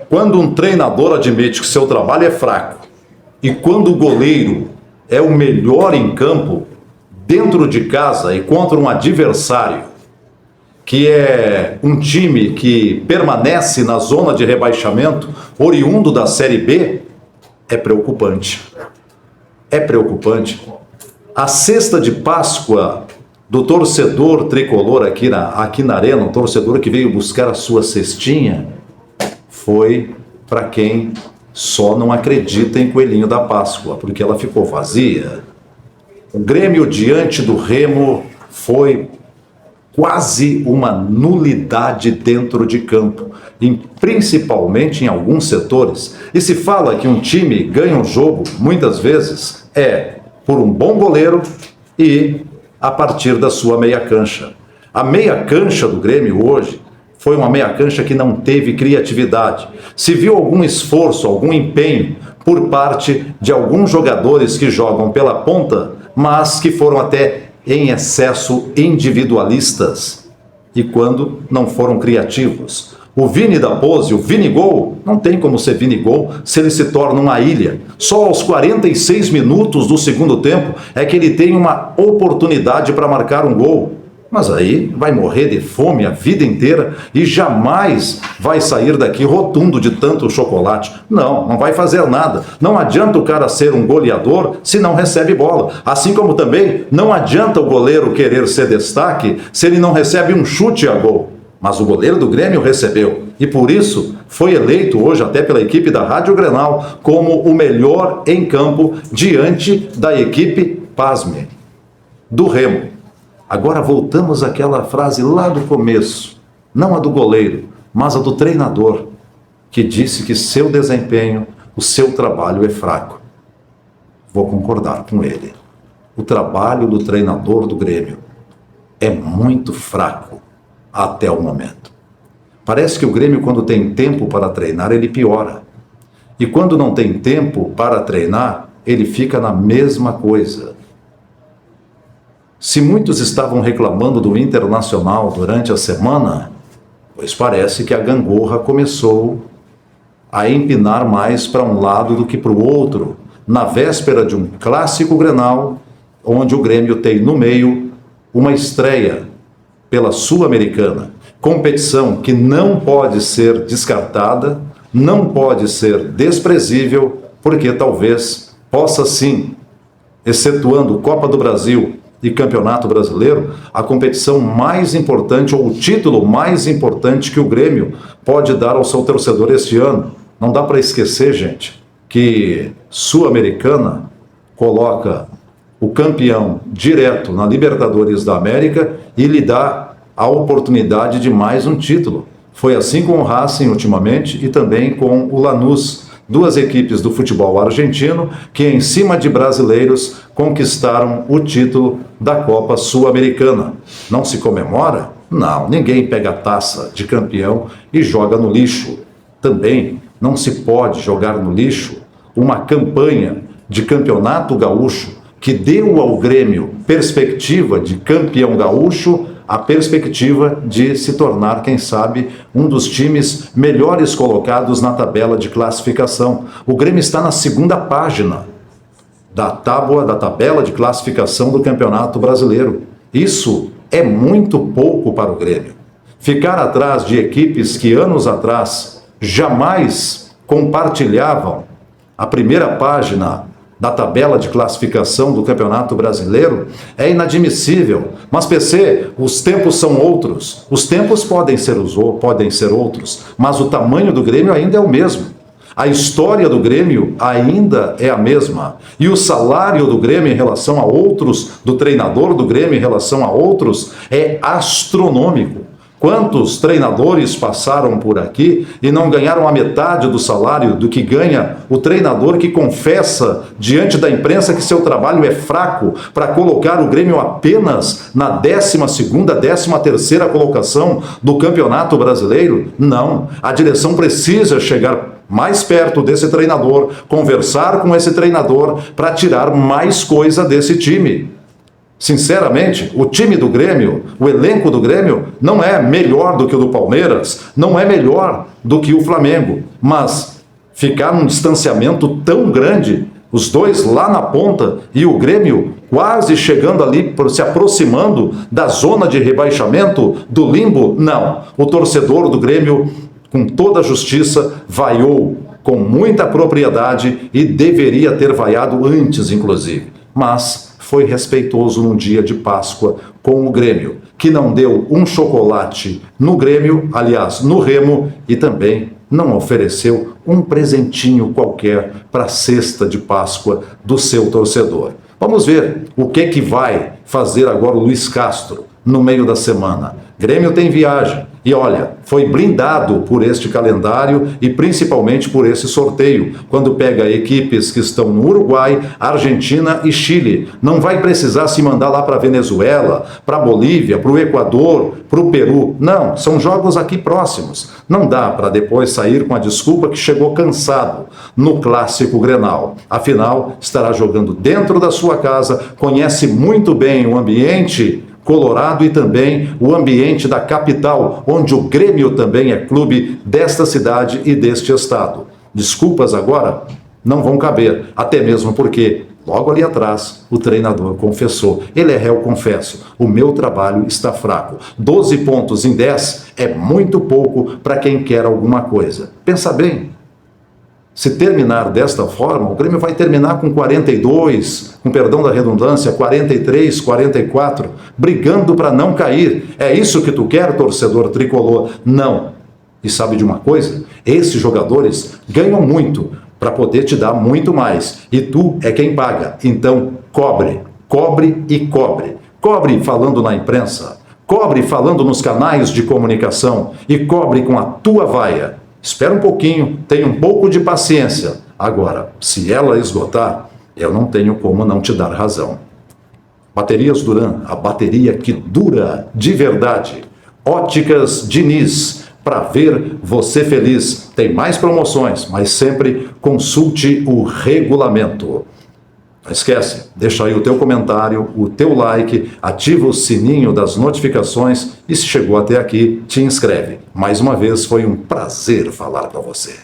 quando um treinador admite que seu trabalho é fraco e quando o goleiro é o melhor em campo, dentro de casa e contra um adversário, que é um time que permanece na zona de rebaixamento, oriundo da Série B, é preocupante. É preocupante. A cesta de Páscoa do torcedor tricolor aqui na arena, um torcedor que veio buscar a sua cestinha, foi para quem só não acredita em Coelhinho da Páscoa, porque ela ficou vazia. O Grêmio diante do Remo foi quase uma nulidade dentro de campo, principalmente em alguns setores. E se fala que um time ganha um jogo, muitas vezes, por um bom goleiro e a partir da sua meia cancha. A meia cancha do Grêmio hoje foi uma meia cancha que não teve criatividade. Se viu algum esforço, algum empenho por parte de alguns jogadores que jogam pela ponta, mas que foram até em excesso individualistas e quando não foram criativos. O Vini da Pose, o Vini Gol, não tem como ser Vini Gol se ele se torna uma ilha. Só aos 46 minutos do segundo tempo é que ele tem uma oportunidade para marcar um gol. Mas aí vai morrer de fome a vida inteira e jamais vai sair daqui rotundo de tanto chocolate. Não vai fazer nada. Não adianta o cara ser um goleador se não recebe bola. Assim como também não adianta o goleiro querer ser destaque se ele não recebe um chute a gol. Mas o goleiro do Grêmio recebeu. E por isso foi eleito hoje até pela equipe da Rádio Grenal como o melhor em campo diante da equipe, pasme, do Remo. Agora voltamos àquela frase lá do começo, não a do goleiro, mas a do treinador, que disse que seu desempenho, o seu trabalho é fraco. Vou concordar com ele. O trabalho do treinador do Grêmio é muito fraco até o momento. Parece que o Grêmio, quando tem tempo para treinar, ele piora. E quando não tem tempo para treinar, ele fica na mesma coisa. Se muitos estavam reclamando do Internacional durante a semana, pois parece que a gangorra começou a empinar mais para um lado do que para o outro, na véspera de um clássico Grenal, onde o Grêmio tem no meio uma estreia pela Sul-Americana, competição que não pode ser descartada, não pode ser desprezível, porque talvez possa sim, excetuando Copa do Brasil e Campeonato Brasileiro, a competição mais importante ou o título mais importante que o Grêmio pode dar ao seu torcedor este ano. Não dá para esquecer, gente, que Sul-Americana coloca o campeão direto na Libertadores da América e lhe dá a oportunidade de mais um título. Foi assim com o Racing ultimamente e também com o Lanús, duas equipes do futebol argentino que, em cima de brasileiros, conquistaram o título da Copa Sul-Americana. Não se comemora? Não, ninguém pega a taça de campeão e joga no lixo. Também não se pode jogar no lixo uma campanha de campeonato gaúcho que deu ao Grêmio perspectiva de campeão gaúcho, a perspectiva de se tornar, quem sabe, um dos times melhores colocados na tabela de classificação. O Grêmio está na segunda página da tabela de classificação do Campeonato Brasileiro. Isso é muito pouco para o Grêmio. Ficar atrás de equipes que anos atrás jamais compartilhavam a primeira página da tabela de classificação do Campeonato Brasileiro é inadmissível. Mas, PC, os tempos são outros. Os tempos podem ser outros, mas o tamanho do Grêmio ainda é o mesmo. A história do Grêmio ainda é a mesma. E o salário do Grêmio em relação a outros, do treinador do Grêmio em relação a outros, é astronômico. Quantos treinadores passaram por aqui e não ganharam a metade do salário do que ganha o treinador que confessa diante da imprensa que seu trabalho é fraco para colocar o Grêmio apenas na 12ª, 13ª colocação do Campeonato Brasileiro? Não, a direção precisa chegar mais perto desse treinador, conversar com esse treinador para tirar mais coisa desse time. Sinceramente, o time do Grêmio, o elenco do Grêmio, não é melhor do que o do Palmeiras, não é melhor do que o Flamengo, mas ficar num distanciamento tão grande, os dois lá na ponta e o Grêmio quase chegando ali, se aproximando da zona de rebaixamento, do limbo, não. O torcedor do Grêmio, com toda a justiça, vaiou com muita propriedade e deveria ter vaiado antes, inclusive. Mas foi respeitoso num dia de Páscoa com o Grêmio, que não deu um chocolate no Grêmio, aliás, no Remo, e também não ofereceu um presentinho qualquer para a cesta de Páscoa do seu torcedor. Vamos ver o que vai fazer agora o Luiz Castro no meio da semana. Grêmio tem viagem. E olha, foi blindado por este calendário e principalmente por esse sorteio, quando pega equipes que estão no Uruguai, Argentina e Chile. Não vai precisar se mandar lá para a Venezuela, para a Bolívia, para o Equador, para o Peru. Não, são jogos aqui próximos. Não dá para depois sair com a desculpa que chegou cansado no clássico Grenal. Afinal, estará jogando dentro da sua casa, conhece muito bem o ambiente colorado e também o ambiente da capital, onde o Grêmio também é clube desta cidade e deste estado. Desculpas agora não vão caber, até mesmo porque logo ali atrás o treinador confessou, ele é réu, confesso, o meu trabalho está fraco. 12 pontos em 10 é muito pouco para quem quer alguma coisa. Pensa bem. Se terminar desta forma, o Grêmio vai terminar com 42, com perdão da redundância, 43, 44, brigando para não cair. É isso que tu quer, torcedor tricolor? Não. E sabe de uma coisa? Esses jogadores ganham muito para poder te dar muito mais. E tu é quem paga. Então, cobre, cobre e cobre. Cobre falando na imprensa, cobre falando nos canais de comunicação e cobre com a tua vaia. Espera um pouquinho, tenha um pouco de paciência. Agora, se ela esgotar, eu não tenho como não te dar razão. Baterias Duran, a bateria que dura de verdade. Óticas Diniz, para ver você feliz. Tem mais promoções, mas sempre consulte o regulamento. Não esquece, deixa aí o teu comentário, o teu like, ativa o sininho das notificações e se chegou até aqui, te inscreve. Mais uma vez, foi um prazer falar para você.